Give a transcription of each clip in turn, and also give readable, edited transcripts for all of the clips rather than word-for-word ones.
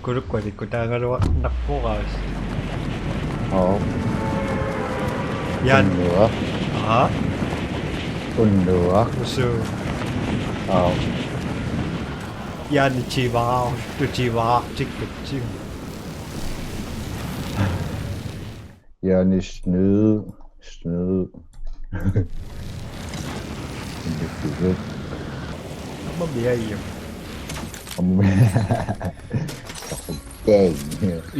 그럴 거니까 나가러 낙고 가. Yan. Tuần nữa. Hả? Tuần nữa. 무슨 Ờ. Yan chỉ vào, tôi chỉ vào 찍겠지. Yani snö. Snö. Inte 한번 미야이요. Chèn.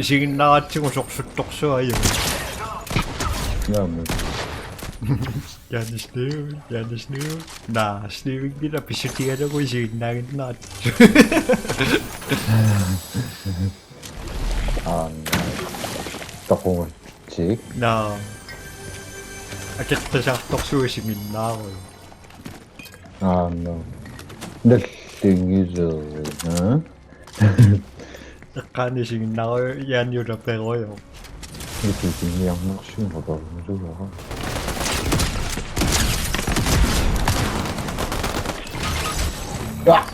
지금 나가지고 속수떡수아요. Ngầm. Yani snö. 나 snö이랑 비슷하다고 지금 나긴 나. Tao không chỉ. 나. 아겠다 떡수시 민나고. No. Đất tình rồi hả? 약간 지금 나올 연유를 빼고요. Cái gì thì nhiều nó xuyên vào đầu nó rất là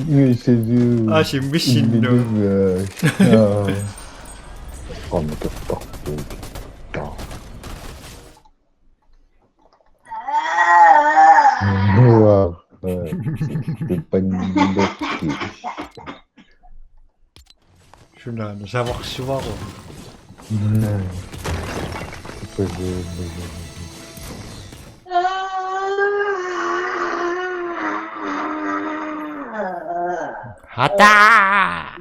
người sử dụng 아, 신비신도. còn một cái tóc đó wow cái bên đất thì 준아, 사막 수박고. 하다.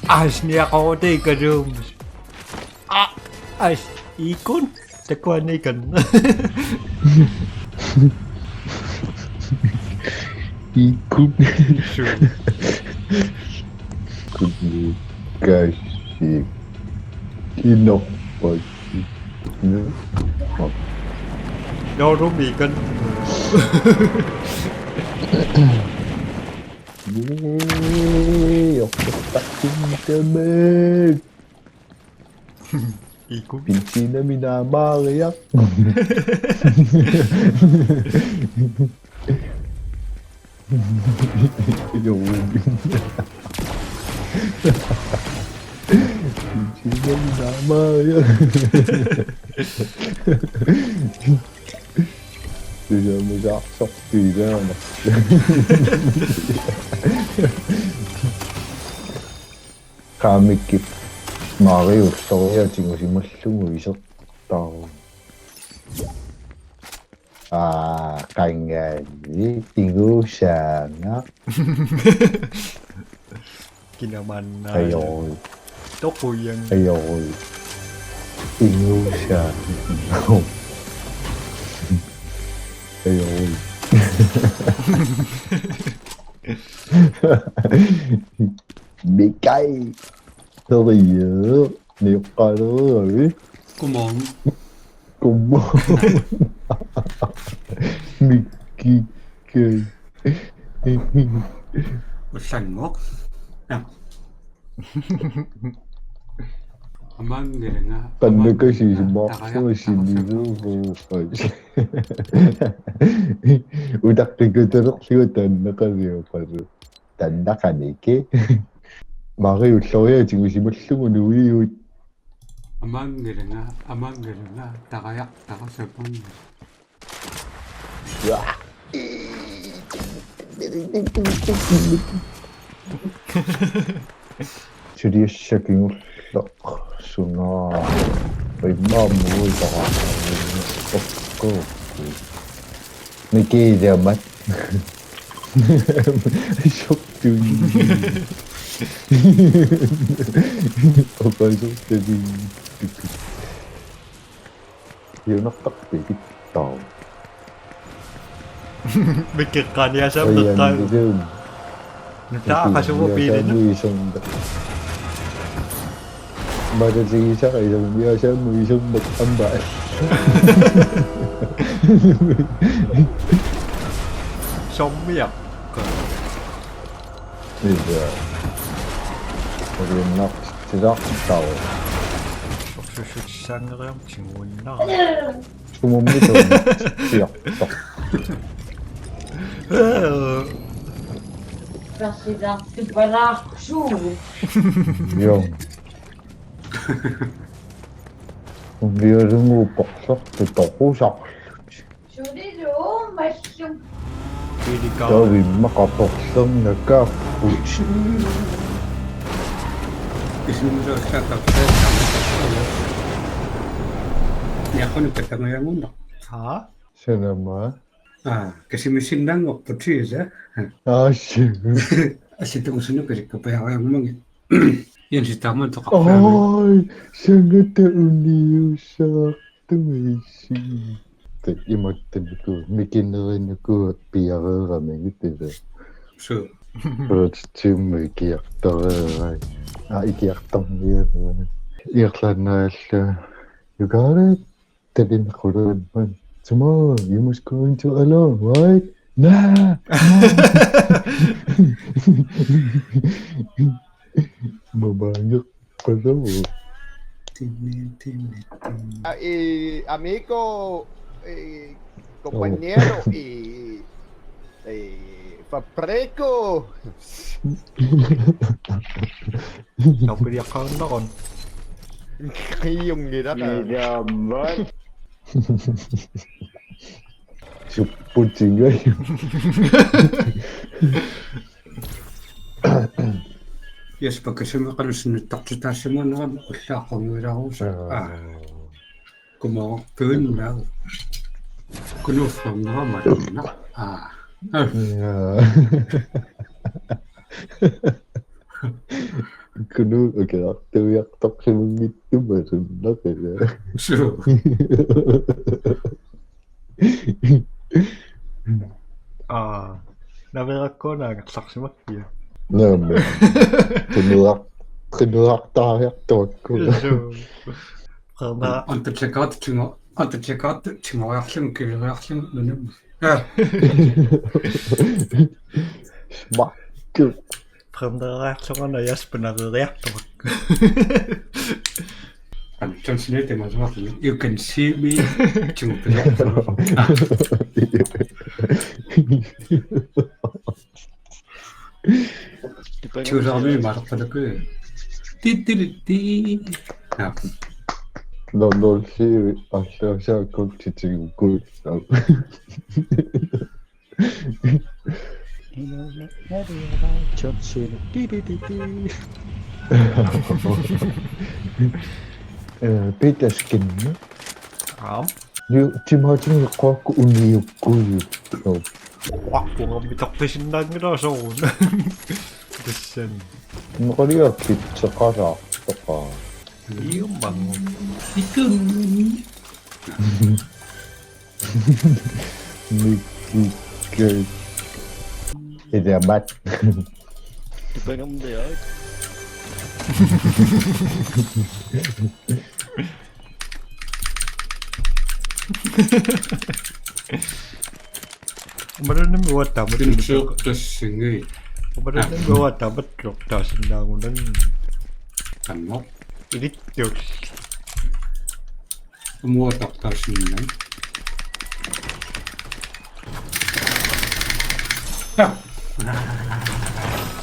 Asli ako tay kadum. As ikon takwan ni kan. ikut Sure. kasih inovasi No rumi kan. Aku tak cinta men. Ikon. Pinci na minamariyak. Yung pinci na minamariyak. Bây giờ mới ra sọc tùy ra mà. Kamikip Mario story 지금 쓰고 있었다. 아, 간간히 띵구샤나. Kinaman na. Ayo, Toko yan. ayo. 띵구샤. ayo. Bị cay. Thôi bây giờ nếu coi đó rồi Godmorgen. godmorgen. Mycket kul. Sangok. Ja. Amang nga. Tanda kasi si Box mo siniguro ko. Utak ko tarok siya tanda kasi ako. Tanda ka nike. Mario soya 지금 심을쓰고 누이요. Amang nga. Takayak takasapon. Seria shaking lock suna. Ay mamu ito ko. Niki jamat. Shock to Apa itu jadi Yêu nó tắt bị cái tàu. Mikirkan niya siya. Ayan, yun. Nagtaka siya mo pili na. Bakit sige siya kay isang biya siya mo isang mag-ambal. Sommiyak. Diba? Pag-inak sila tao. Sususan na kayang singun na. Sumumito. Siyak. Presidente Baracho. 영. 미어링 뻑석도 떡고삭. Chorizo, mushroom. วิธีการ 저기 막아 뻑석 내가 부치. Kısımda şarkı 약간은 그때가 양온다. ฮะ 세나마. 아, 그심이 신난 거 붙이자. 아씨. 아시도 무슨 그렇게 배워 양몽이. 연시 담은 또 갖고. 어이, 생각때 운이우사 뜨메이시. 이모때 그 미끼너는 그 비아가 megitede. 수. 지금 이렇게 약도를 이게 약동이야. 약간날 you got it. Tedin koron man. Tomorrow you must go into alone, right? Nah. Mabanyak pala oh. Amigo, compañero Fapreco. เราไปเรียกเขาก่อน Khi dùng gì đó là 슈퍼징가. 예스바 그심이 가르치는 딱지다시면 한 올라가고라고. 아. 그뭐 그은나. 그노 from 말이나. 아. 그는 이렇게 약도약 떡하는 밑도 맞은다 그래. 수. 나베라코나 삭스마키야 네네. 그누락 다약도고. 그러나 안트 체크아웃 칭어. 안트 체크아웃 칭어 약심 그 약심 너는. 야. 막 그. 그러나 저거는 야스프나도 약도 좀 지낼 때만 좀 하거든요. You can see me. 지금 그래. 지금 말았거든 그. 띠띠리띠. 아. 넌 아시아 꼭 지금 그. Peter Skin. 아, 지금 하지는 갖고 운이었고. 와, 뭐가 미덕되신다니라서 오늘 무슨 머리가 기차가라. 똑까. 이음만 이끈. 그 이제 맛. Bên ông đi ở 오늘은 뭐왔다 그 생각이 오늘은 뭐왔다 맞다 신나고는 안 먹. 이리쪽 뭐 답답하시네.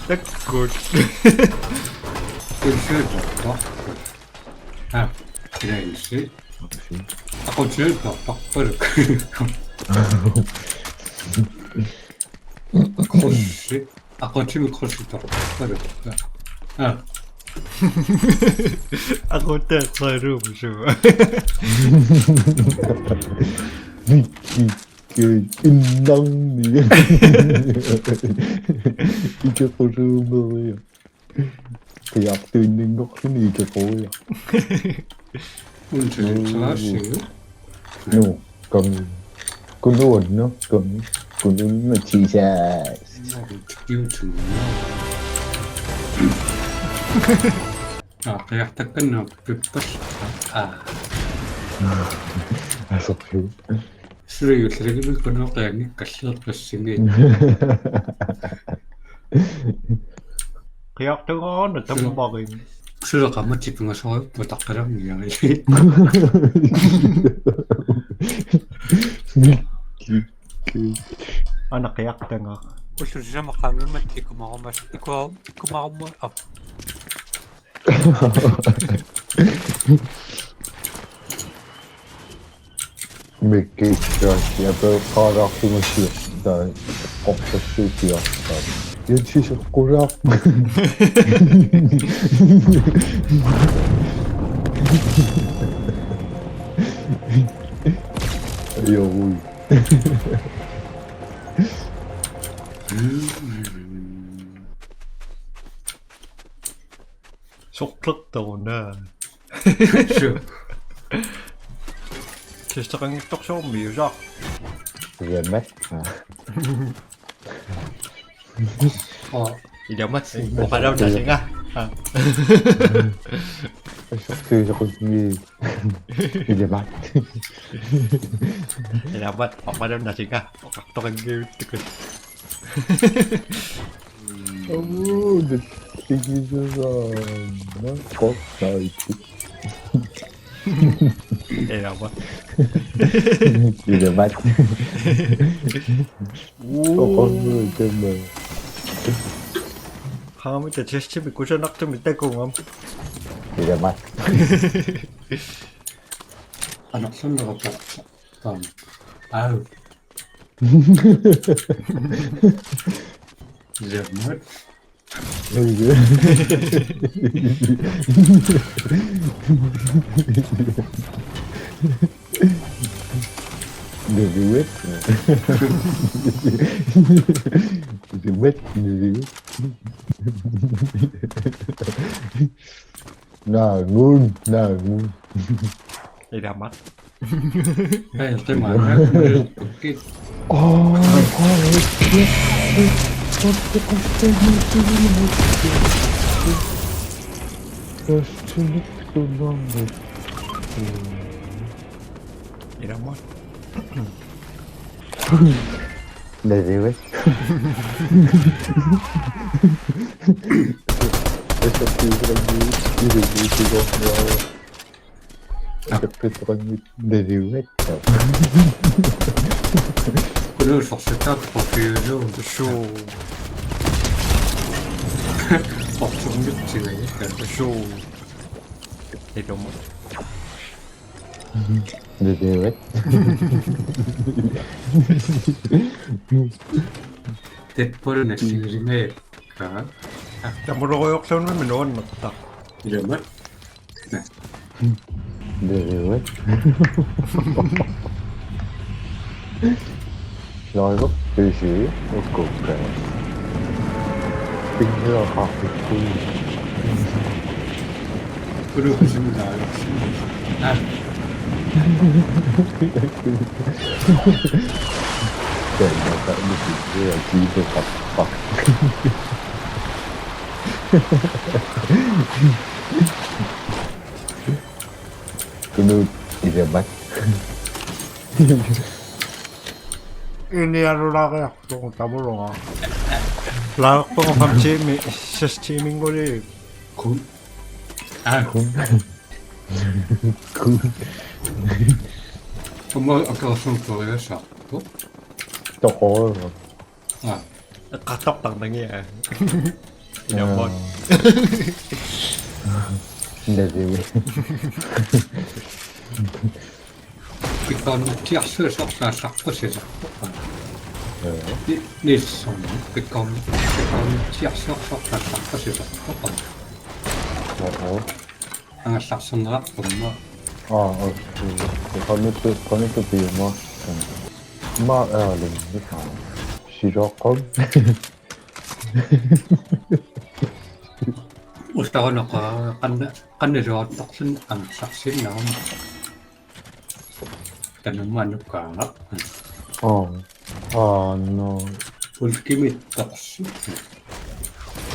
딱굿 글쎄 좋다. 아, 그래야지. 아까 제일 빡빡거려. 코시. 아까 팀이 코시 빡빡거려. 아. ako tak seru semua 그 인당니 이게 뭐야? 그 약도 있는 거 흔히 이게 뭐야? 문제 잘하시요. No, con luôn nó con mà chỉ ra 유튜브. 아, 그냥 딱 끝나 삐빠. 아, 알았어요. 쓰레기를 끊어 그냥 가시도 것인게. kaya tu ngon được tâm bò kì 쓰러 가면 집에 가서 뭐 닦으라고 이야기. anak kaya tengah Usually makalumat ikumakumas ikumakumas up. Mycket kört. Jag bör ta rakt i musik där. Också skjuter jag där. Jag tycker att gå rakt. Jo. 속력도나 Sure. 기스랑 똑똑 미우작 Real mét. 이러면 뭐가 đâu là chính à Tôi cho con đi. Đi để bắt. 이러면 뭐가 đâu là chính à 똑똑한 게 뜨거 Ồ, được cái gì rồi. Nó có trời chứ. 이러면 Đi để bắt. Có con người trên mà. 하면 때 제스티비 고전 좀 이때 공함 Đi để bắt. Anak sundara tam. Au. Zemmer. Ôi Được đi biết. Đi biết gì. Ngun. 이러면 Hey, tema. Okay. 이러면 Để gì biết. Tôi sẽ tìm ra như đi được như tôi không nhau. Tôi sẽ như để gì biết. Kulu forsetat profuso. 쇼 Fortumut tiwe. 쇼 이러면 Để gì biết. Tetpol na sirime. Ka. 아무로 역선은 민원 맞다 Zemmer. Để gì biết. Rồi gốc từ sĩ một cục kẻ. Tinh ra học được tôi. Kulu kusumda. Ah. Để mà tại một sự là chi tôi học học. Cứ nuôi đi ra bắt. 이니아로라가 또 따블로가 라고 밤치미 시스템인 거리 Kun. Ah. Cứ Como akasum toyasa. To. cho khó rồi. Ah. 가떡 당당해 이러면 Để gì biết. Pikan tiasa saksa saksa sesa. Ni som pikan tiasa saksa saksa sesa. Ang saksan rak pumma. Có những cái gì mà lên cái thằng xì rô con. Ustawa naka kan ro taksin ang saksin na. Kanaman ka. Nó Ultimate taksin.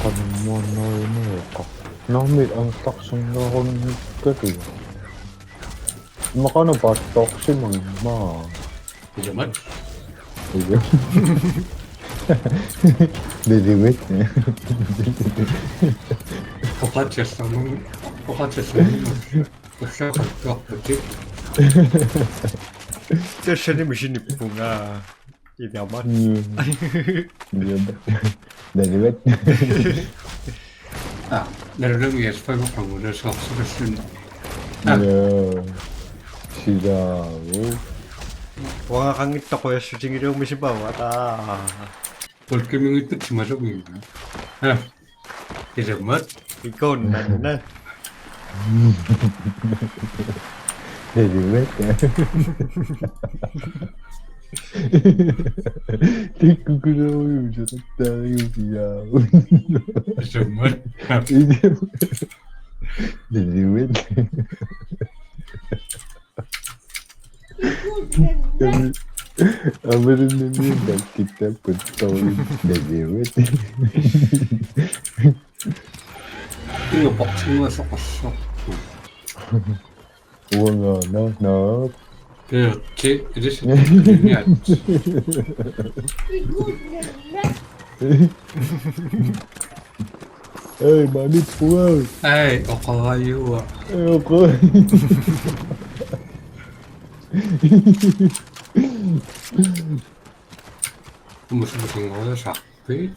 còn mua nơi nữa có nó mệt ăn tóc xong nó hôn cái gì mà có nó bắt tóc xin mà Zemmer. để gì biết nhỉ. Pokaczesam. Usta ka. 저 셔니 미신 이쁘구나 Idiamat. Delivet. 내려오는 게 스파이버 방문에서 쓰는 시다고. Wala kang ito ko yung shooting ito mo si Bawata. 볼게명이 끝이 맞아 보인다. 이제 뭐? Ikaw na. Delivet. 댓글을 오셨다 여기야. 이제 뭐? Delivet. Amarın önünden kitap putol. Delivet. 이거 벅치는 섞었어. 우와 너. 그렇지. 이래서 그냥 Ê bà đi Phú ơi. 에이, 어가요. Ê ông ơi. 무슨 거야, 샤피?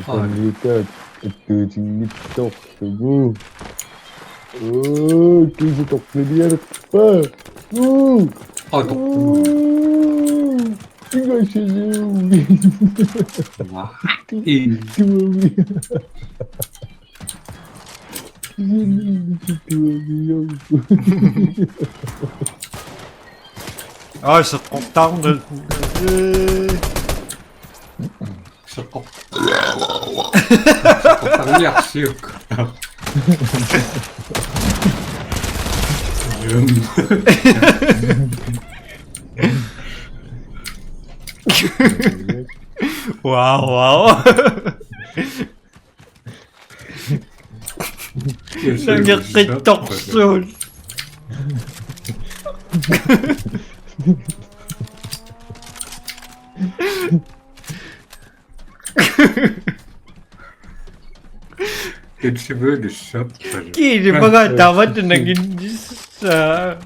Còn đi tới từ chính đi tộc rồi. Kỳ sự tộc người đi được. 너. 이것이 와, 이, Sa koktang na. 섞어. 섞었다는 약식. Wow. Nag-tiktok soon. It's really short. Kini pa nga dapat na naging sa...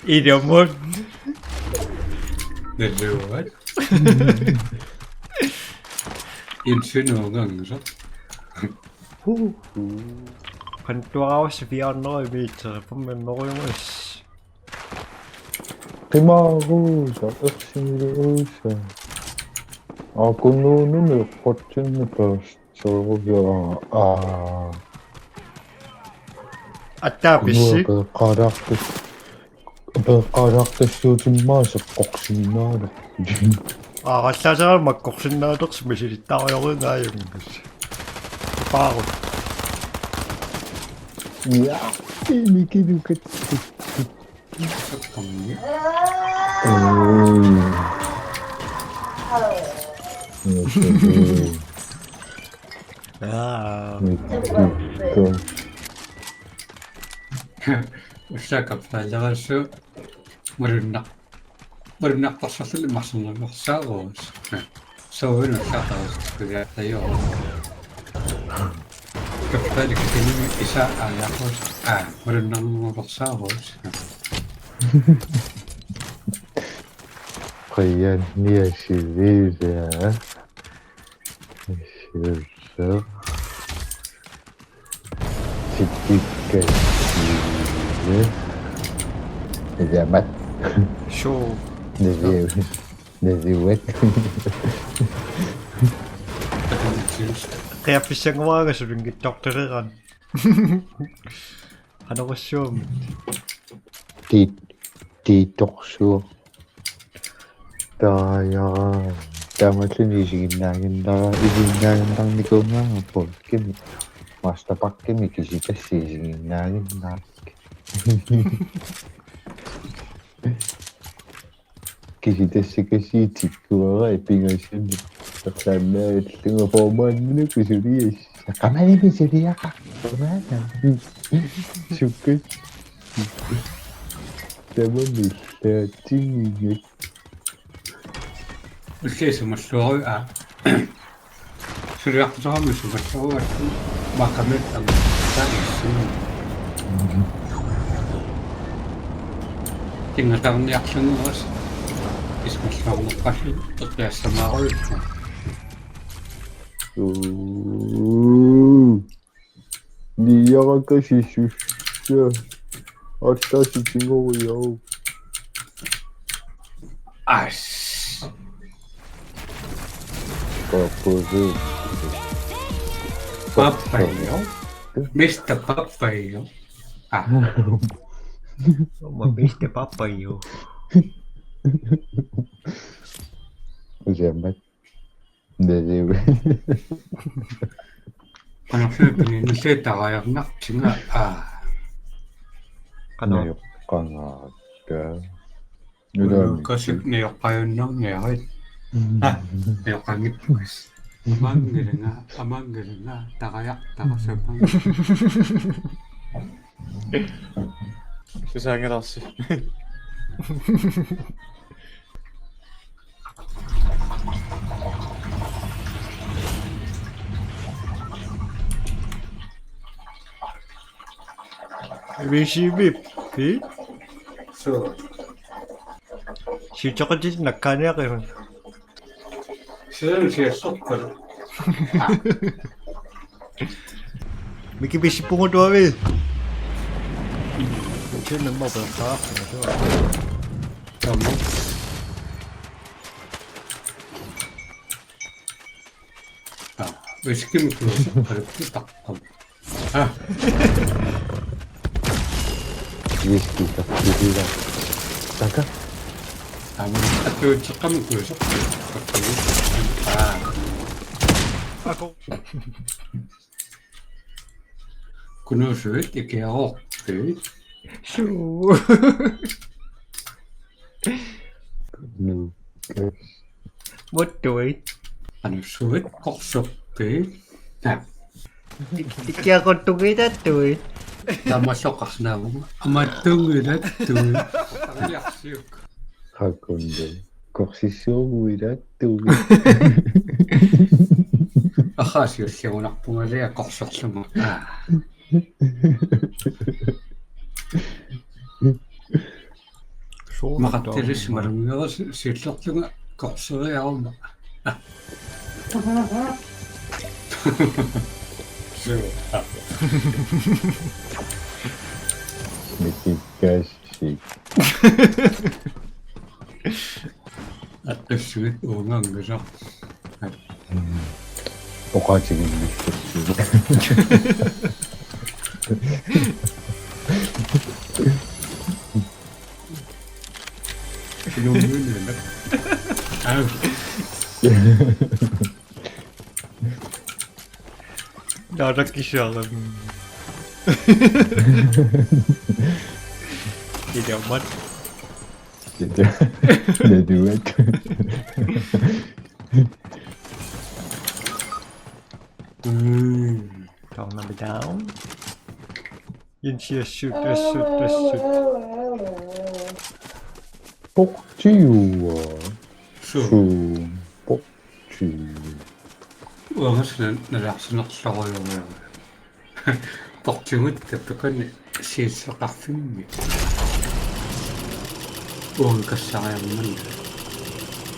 Idiamot. 내려와. 인수는 거죠? Kantua ako si Fiona Ibiza. Pameno ko yung mas. Kaimarusa, Aksirusa. Ako noon fortune so At tapos si... karakter yung masa koksinara. Kasasara magkoksin na ito. Sumisilita ko yung ngayon. Pa ako. Yeah, may kinukat. 잠깐만요. 시작합니다. 나가서 머리나 떴을 맞는 거 싸고 서울은 싸다고 그래야 돼요. 그때 그때는 이사 안 하고 머리나 거 싸고 Kaya niya şirira. Şirira. Çitikka şirira. Nezamat. Show. Neziwet. Kaya pisang umaga sa ringgit doktoran. Ano ko siya? Ditokso. Daya. Damatın izinlerinden ni ko nga porque basta pakke mi kişide izinlerinden. Kişide sikasi tikwa ipingasin. Sana tinga forman ni kusuriya. Kamali ni suriya ka. Şükür. Tamam işte tingi. 이렇게 해서 뭐 수학을 수리학도 하면서 뭐 수학을 마카메탕 싸겠어. tinggal reaction was is maslang kasi kaya sa mahal. 니야가 것이 슈슈 아따시 징거워요. As 버퍼즈 Papayo, Mr. Papayo. Ah, Mabis de papayo. 잠깐만 네네 ano Philippines nila tayo nak singa Ano? 강아가 kasi niyo kayo nang ngayon. Niyo kangit guys. Amang nga, takayak, takasapang. 세상에 났어. Rishibip. Eh? So, 실적은 진짜 낙하냐 그러면. siya super. May kibisi po ko doon eh. Siya naman ba ka? Tama. Whiskey mo close. Harap ito takpam. 위스키 딱두기가 잠깐 Tama. At yung tsaka mo close. Ako. Kunusut, ikaya Shoo. 누가 What tuổi? Ano suit, koksok. Kaya ko tungay na tuổi. Tama sokas na mo. Amatungin at tuloy. Ang yaksik. 할 건데 혹시 쇼부이라 또 Akas yung siya unak pumalaya, koksok sa mo. Makatiris marami ako, sitlok yung koksok ay ako mo. So, 미끼가시 at the sweet ungang gano'n. 똑같이 미끼가시 Yung yun yun. 나락기 시작은. 이제 엄마. 진짜 내 duet Còn nằm down. Yên chia shoot, shoot. 복지유와 So, 복지 uangas na naksinaksa ko yung poktimut tapos kan siya kafing. Uangas sa kaya naman.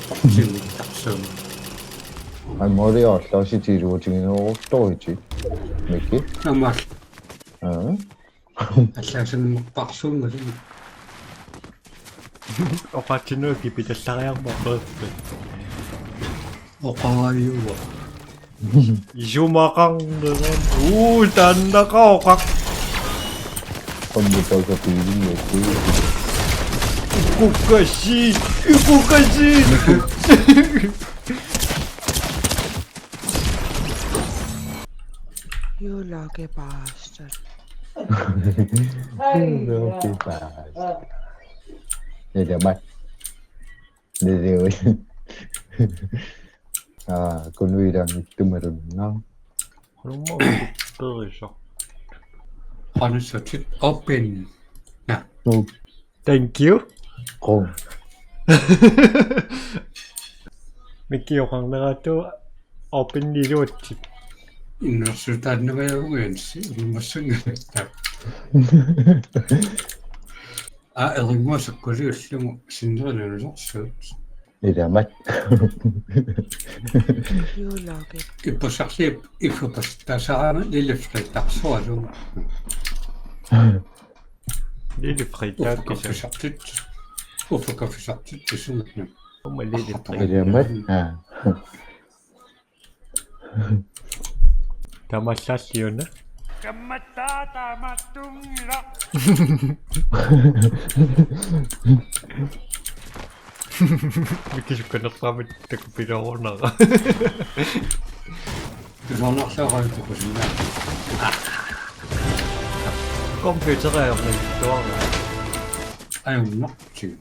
Poktimut takso. 아니 머리야 다시 뒤로 지금 또 있지 미끼? Naman, 응? at sasan magpakso nga rin. O patino, kipita sa kayang bakot. O kawayo. Isumakang naman. Tanda ka, o kak. 컴퓨터 그 비밀 Ikukashi! You lucky bastard. 이렇게 봐. 내려 bắt 내려 아 con đang tumorun nó Đúng rồi, cười sao? Ano sa tit open. 또 Thank you. con May kiyo kang nakato. Open ni Rochi. иннерсутааннавиагуянси иммассангалаттаа эрингуасаккулиуллугу синнерилулерсуут илямат Юлаге иппасарлип иффупас тасаама лилиффриттарсуалугу Lillefrittaat уффакаффисартит тисунна Умма lillefrittaat илямат Тамаллааллиуна Микисукканерсаамат такупилоорнера тисорнарлаагаатукусинаа компьютереерни туарна аюннартиг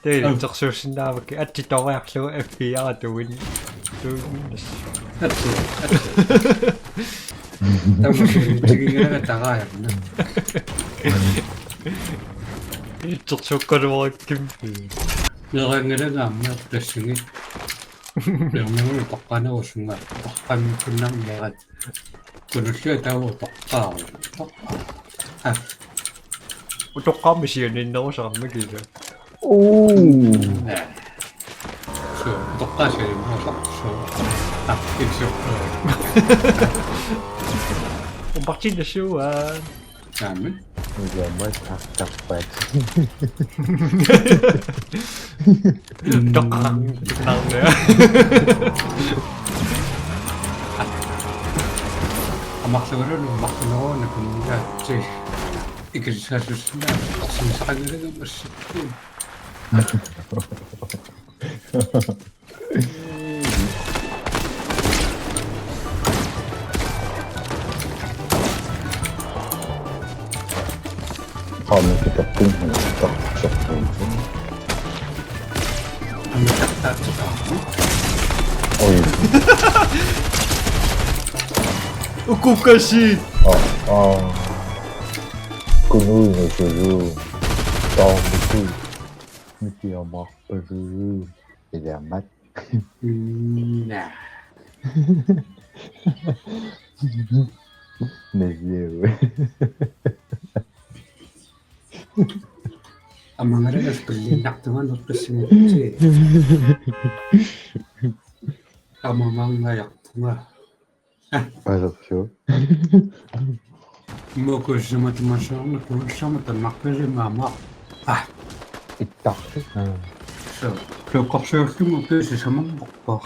тэйтерсуусиннааваки аттиториарлугу FBI туин туиннас таммасигингерага тагаярна иттерсуккалуарикким нерангелагаамма плассиги нернамуни тоққанерусунга тоққаммикуннармиарат кунуллуа тааву тоққаа утоққаммисианиннерусараммакила so тоққасиали мосарсоо иксо умпартиннасуа таамин илямат таппат тоққарнеа амарлугулуну мартунеруна кунгаатси икисаасуссина синсаагелагамассаккуун хаана китаппун тартсартун амматаатсаа ой укукаши кунуинасулу таамту микиамарпалу илямат на нэвээ амангарагас пиллиннартуманерпассигатти амамангаяртуга алерсуу мокусматмасаарна кулсамата марпилимаама иттарсу so клокорсууллугу писи самаммарпаа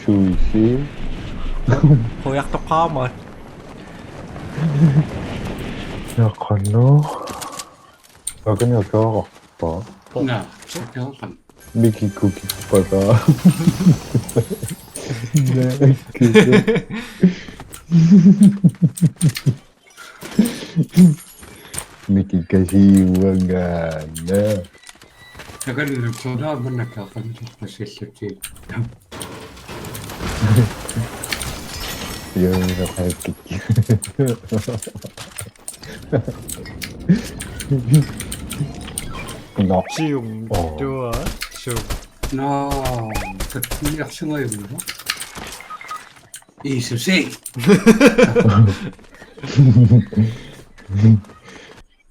шуиси хояртоқаамат яқано агнякаарпа на сокёрхан мики куки пата мики касиуангана тагаллу кудааманнакаақан пассиллути яна хайки но сиум туа су на татниарсунгаюмма исуси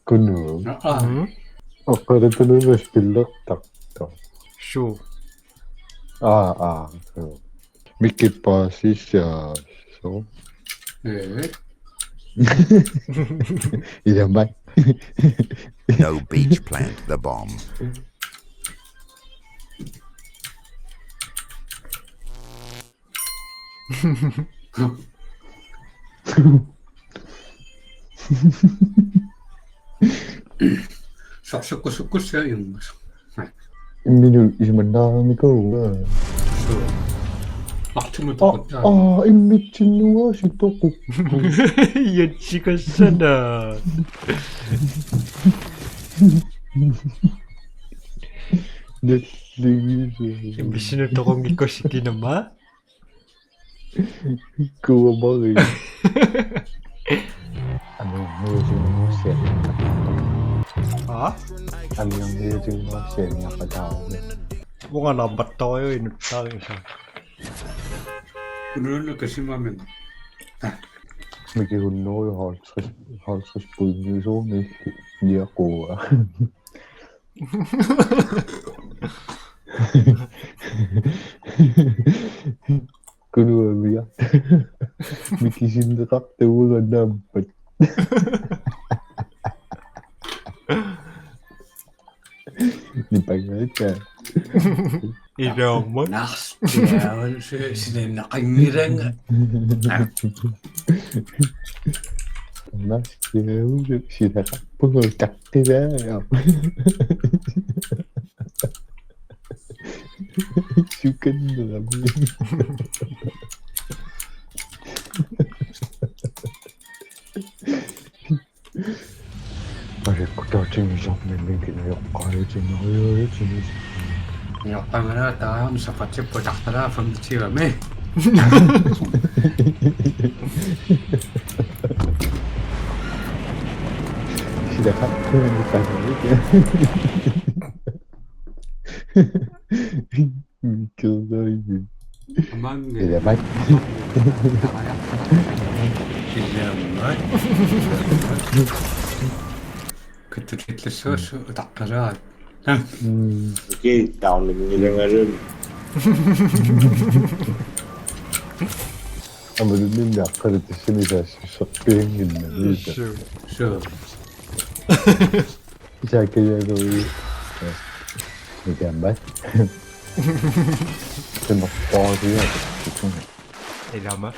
куну оққалатунуус пиллертарта су миккиппаасиссаа со э илямат No beach plant the bomb. сарсуккусуккуссааюнгас иммину исманнааникууга артумутоқутаа иммитсиннуааситоқу ятсикассана наллигис имбисину тоқонгиккоссикинама куамари муусиа а амиангиутингуассианиақатаарне 뭔가 남봤어요 이 땅에서. 그러는 것이면 Mình kêu nói hỏi bự như số này nhớ của cứ đưa mình mình kêu xin được các tiêu gần năm bật đi bay hết cả 이런 뭐? 나스티야 시내 나이미랭 nó kéo được xin được các bước rồi chặt thế đấy không siêu kinh rồi làm gì Ôi, có trò chuyện dọc mình kỹ năng coi chuyện nói ơi chuyện 옆방을 다 하면서 같이 보작하라 범치가매 Xin được khách thương đi phải nói kìa Cười ơi 한방 Thì là bách 그때 소스 닦아라 Cái tàu này như đang ở rừng. Ama dedim ya kalitesini de satayım yine işte. 저 Şarkıya doğru mükemmel. Sen bak bağırıyor. 이런 뭐?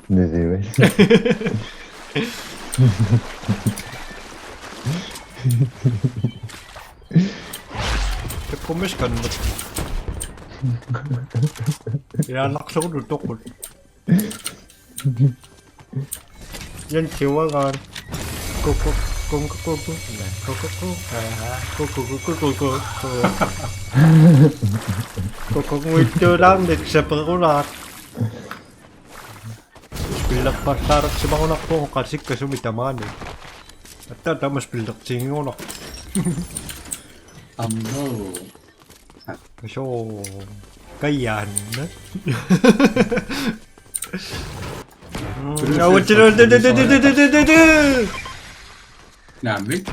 Ne diyor? 조금씩 가는 거. 야, 낙서를 똑고. 연 기와가 꼬꼬꼬꼬꼬꼬 네 꼬꼬꼬 꼬꼬꼬꼬꼬꼬 꼬꼬 무이트랑 넥샤프로라 빌락 파타락 시방오나 코 같이 계속 미타마네 아따 다마스 빌락 징오나 암도 쇼 까이안 야 어찌를 드드드드드드드드 남이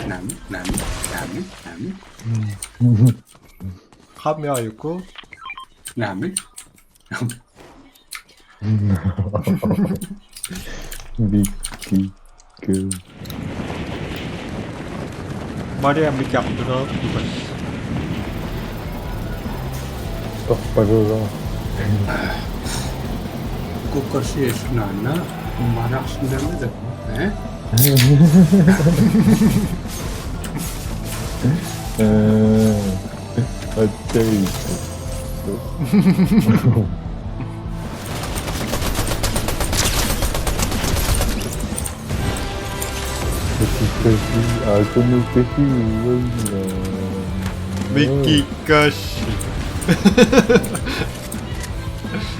카메라 있고 남이 Vicky 그 마리아 미키 앞들어 똑바로 그것이 나나 말하신다면 돼? 어때요? 아그는 미키 가시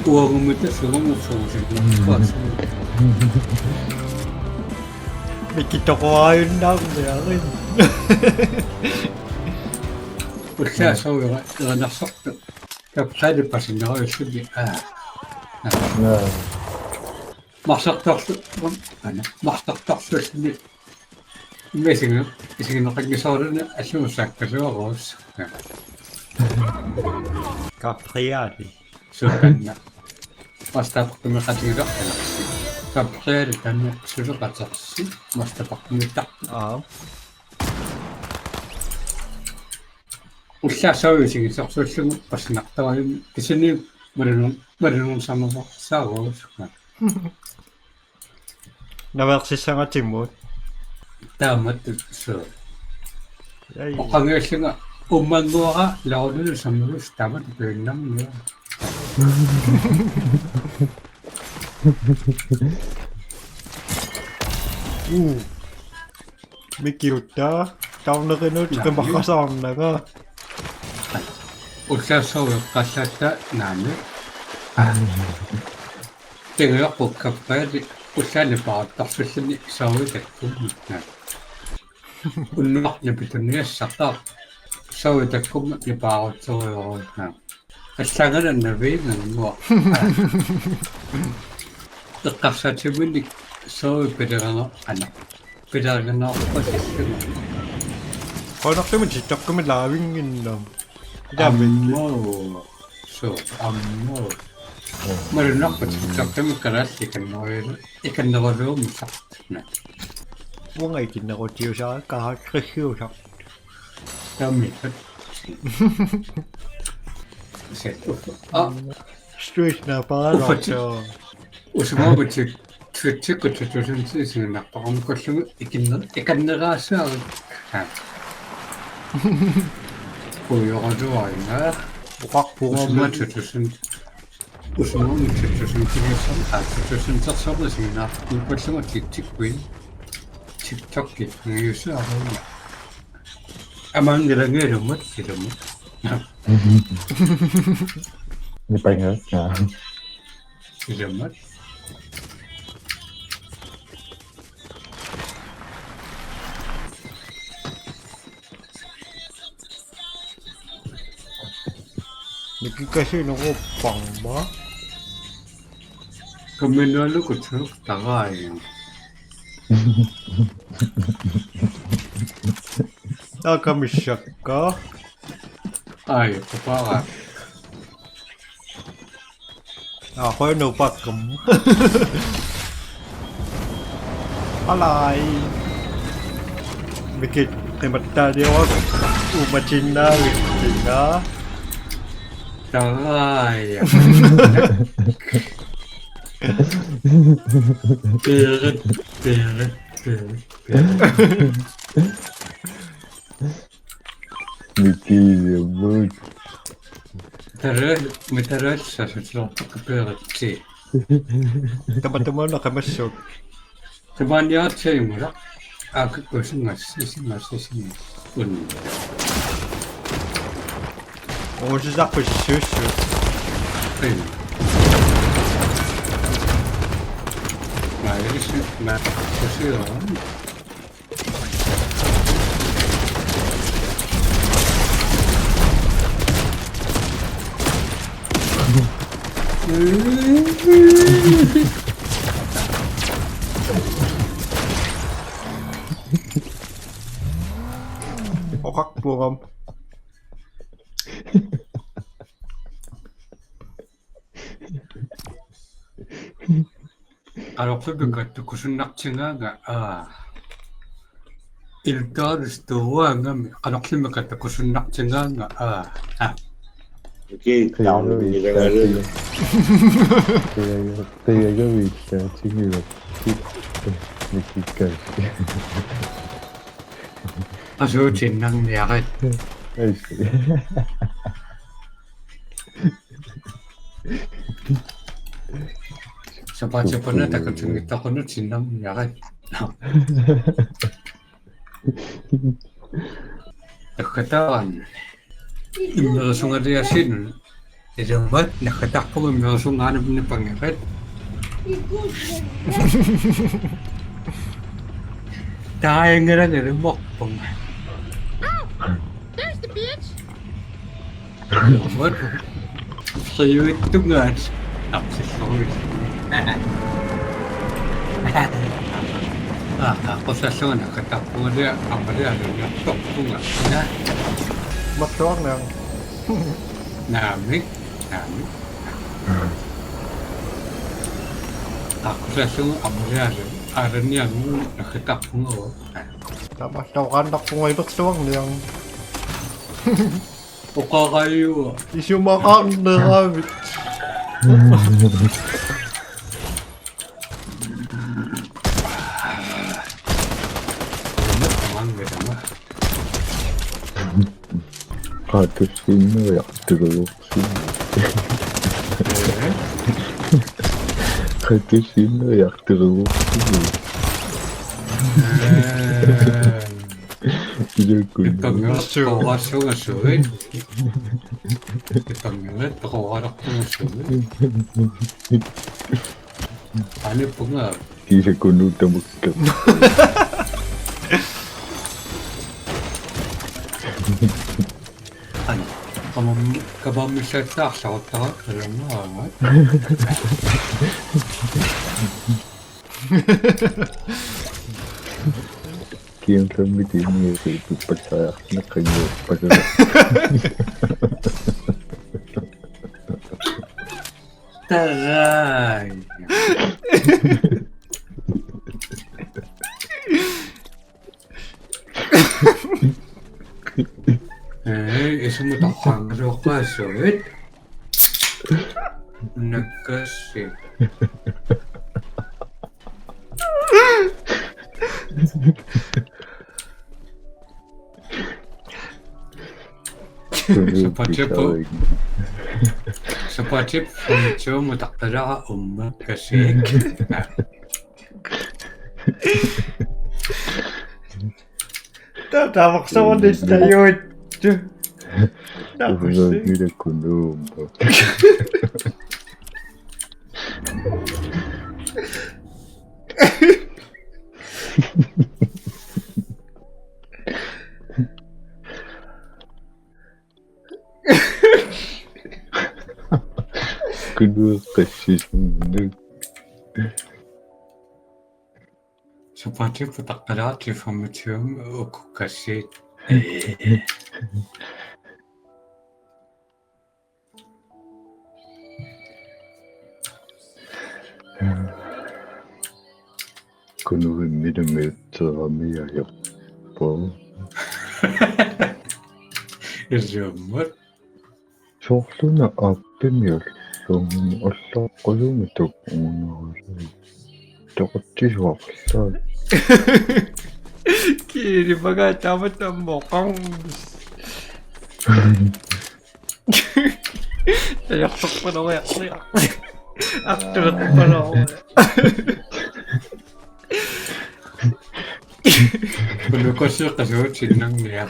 우엉을 때 쓰고 미키 저거 아윤다고요 그렇게 서울가 나서 갑자기 빠진 나올 수도 막삭덕스 메시는 이게 나가기 서울은 아쉬운 생각해서 카프리아리 수간나 마스터부터 가지고 갑자기 일단 수저 같았지 마스터부터 아 우리가 서울시 석소식 벌써 나타와 기신이 머리는 삼아서 싸고 나박시상하지 뭐 다음에 또 야이 강의시가 엄마가 라우드를 삼는 스타만 되는 거야. 미키 웃다 trong nước cái nước cái bọc có son là có 우리가 서울 갔다 나면 내가 꼭 가봐야지 우산을 봤다 쓰시니 서울 됐고 unlock ni pituni sakak so ita kum ni pa so ha asangan na ve ngo takasa chibili so pedagano ana pedagano position 거의 때문에 진짜 끄면 라윙인다. 그다음에 ammo so ammo merenok tapi keras ikan noro misak nah 뭔가 있긴 나고 뒤에서 가 크히오서 kami 스트레스 나 빠라죠. usmo betik tweet ko tutusin sin na pam ko sum ikan nagasa ha koyo ajo na 확 usmo 보면 tutusin usmo tutusin kinesan ha tutusin tsaksa sin na ko sum tik win tiktok ki yusa amang ngelenge rumut rumut Đi bay hết à. rumut 느낌까지 너무 빵마. Kemenalo ko truk tagay. 아까 미션가 Ay, kapaka. 아 거의 너무 빠끔. 알라이. 이렇게 때마다 되어 우마진나 위치가 Tagay. Pirit. Mickey Mouse. Metaret sa sutlo kapirit si. teman-teman akan masuk. Kebanya siya mo ra. Ako ko singas. Un. 오지 잡고 슈슈. Ay. Kasi 확보감. alors que tu kusunak chinga iltar stuwa ngam alors que me kata kusunak chinga Okay, down the middle. Thì cái việc chỉ như là Mickey Mouse. aso chinang yakat Ai cepat na takut kita kono chinang yakat katawan immersion ada yasin idamat nakatak po immersion ano ni pangakat tayo nga rin mokpong There's the bitch. what sa'yo ito nga sorry ako sa so nakatapo dia apa dia ada laptop tu nga na 맞죠 그냥. Nami. Ako sa so amria ada niya nakatapo nga Tama daw kandak ko ngay baksuwang niyang o kakayo isu makang nagamit. Katusino yaptığı Katusino yaptığı Ipagmelet kawaso nga suwid. Ipagmelet kawarak nga suwid. Ano po nga? Hindi ko nung tamagkap. 아니, 가만 셋다 싸웠다가 그런 거 아마. Kiên thân mới tìm nhiều sự tụt bạch sợ, nó khởi nhiều bạch sợ. 따라이. 에이, 이সম을 다 황으로 가서 나가시. Seperti furniture tak ada kasih. 다 막상원데 진짜 이거 나 그래서 글쎄 이랬군요. 뭐. 그것까지 좀 Seperti tak ada di furniture aku kasih. 그놈의 믿음의 사람이야 여보. Izumur. 속도나 앞에면 좀 얼싸거리면 또 오늘 저것지 없어. 길이 mga tamat-tamat mukhang Nayaksak pa na kaya. Actor pa na ako. Belum kasih kasih cinang merah.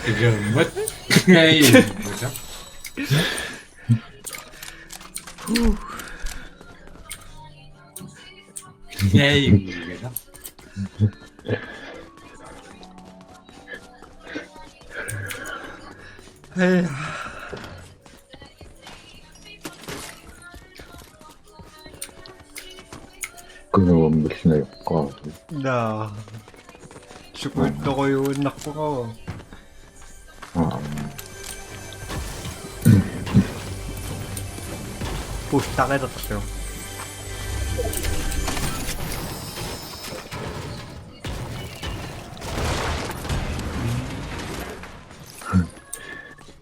Jembat ngayon. Ngayon gitu. Ay, 그놈은 무슨 할까? na. Sukod na ko yung anak ko. 아, Pusta ka na tayo.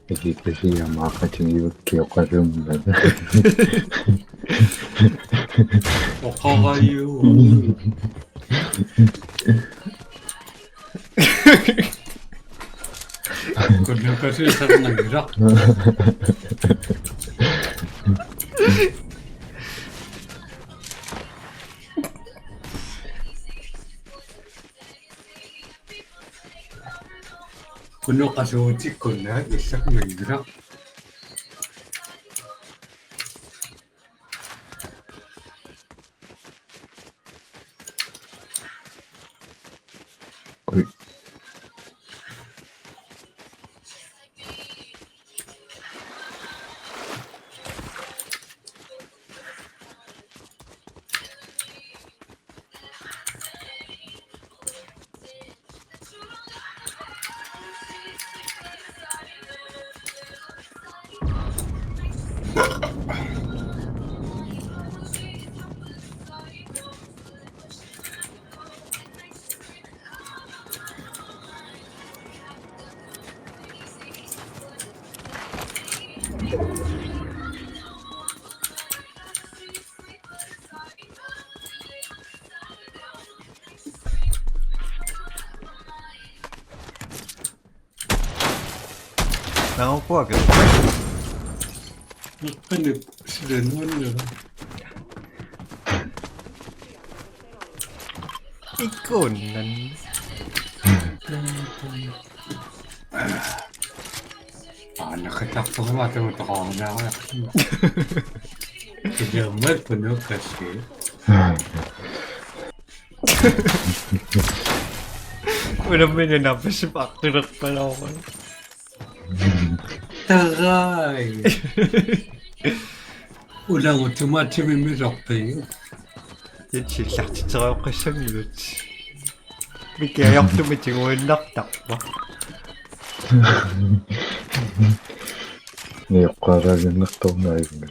이게 글씨야 마카진 이렇게 역할을 하면 어가요. Belum kasih cinang merah. Kuno kasih cikun ya, isak merah. 거의 Nakakuha ka. Ano sila nun? Ikunan. Nakatakbo ko matuto ko na ako. Jembat penuh kasih. Unamin na napasip actor pala ako. Taray! Ulang automatic may rocktail. Yan siya tsaka ako sa minutes. May kaya ako tumiting mo yung naktak ba? Yakaraga naktaw na yung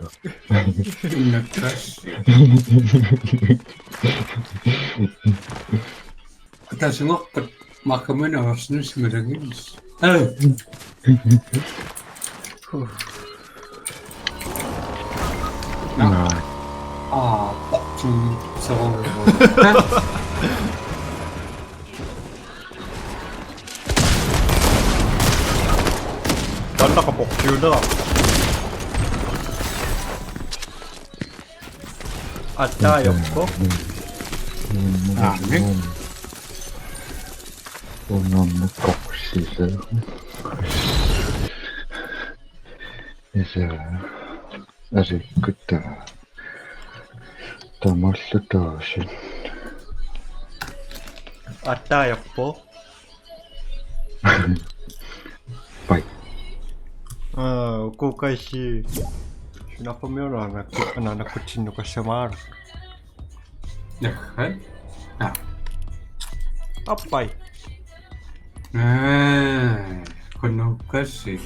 Nagkas. Kasi nga, makaman na was nung simiragins. Oh! 나 아, 좀, 저거. 난 nakapokyo na. At tayo po. 아니? 오늘 꼭시를 이제 아직 그때 더 멀었다 신 At tayo po. 빠이 Kukashi. Sinapameron na kutsino ka sa mar. 약간? 아, Apay. 아, 건너갔지.